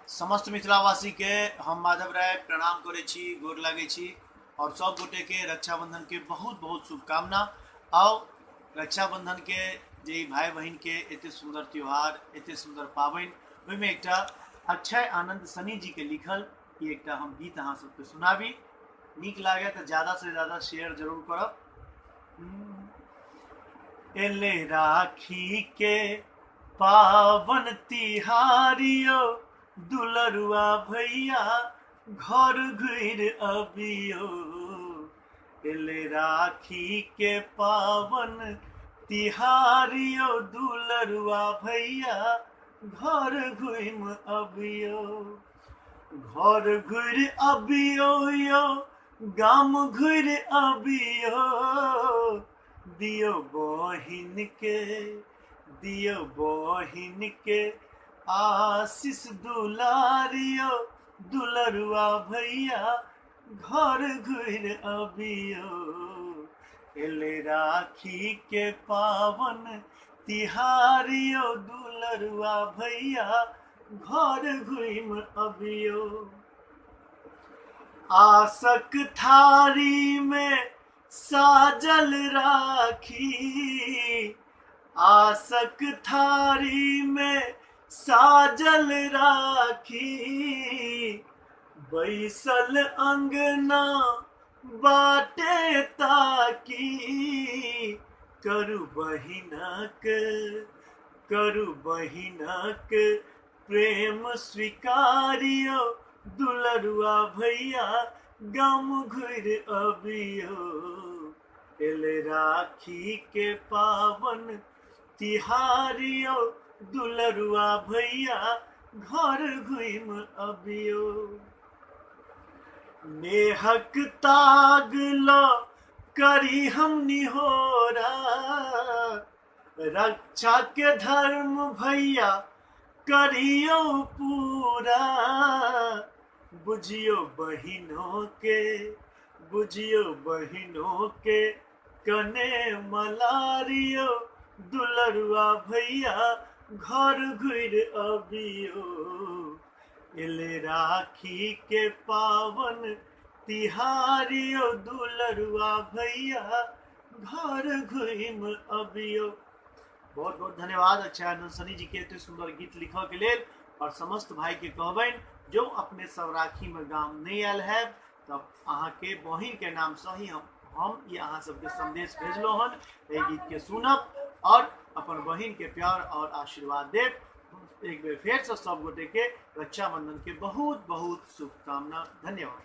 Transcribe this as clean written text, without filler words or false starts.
समस्त मिथिलावासी के हम माधव राय प्रणाम करे छी, गोर लागे छी और सब गोटे के रक्षाबंधन के बहुत बहुत शुभकामना। आओ रक्षाबंधन के जे भाई बहन के एते सुंदर त्योहार, एते सुंदर पावन, ओहिमे एकटा अक्षय आनंद सनी जी के लिखल ई एकटा हम गीत अहाँ सबके सुनाबी। नीक लागे तो ज्यादा से ज्यादा शेयर जरूर करब। एले राखी के पावन तिहारियो, दुलरुआ भैया घर घुर अबियो। एले राखी के पावन तिहारियो, दुलरुआ भैया घर घुम अबियो। घर घुर अबियो यो, गाम घुर अबियो। दियो बहिन के आशीष दुलारियो, दुलरुआ भैया घर घुर अबियो। एले राखी के पावन तिहारियो, दुलरुआ भैया घर घुम अबियो। आसक थारी में साजल राखी, आसक थारी में साजल राखी। बैसल अंगना बाटे ताकी, करू बहिनक प्रेम स्वीकारियो, दुलरुआ भैया गाम घुर अबियो। एले राखी के पावन तिहारियो, दुलरुआ भैया घर घुम अबियो। नेहक ताग लो करी हम निहोरा, रक्षा के धर्म भैया करियो पूरा। बुझियो बहिनों के कने मलारियो, दुलरुआ भैया घर घुर अबियो। एले राखी के पावन तिहारियो, दुलरुआ भैया घर घुम अबियो। बहुत बहुत धन्यवाद अक्षय आनंद सनी जी के एते सुंदर गीत लिखऽ के लेल। और समस्त भाई के कहबनि जो अपने सब राखी में गाम नहीं आयल है, तब अहाँ के बहिन के नाम से ही हम ये अहाँ सबके संदेश भेजलो हन। ये गीत के सुनब और अपन बहिन के प्यार और आशीर्वाद देव। एक बेर फिर से सब गोटे के रक्षाबंधन के बहुत बहुत शुभकामना। धन्यवाद।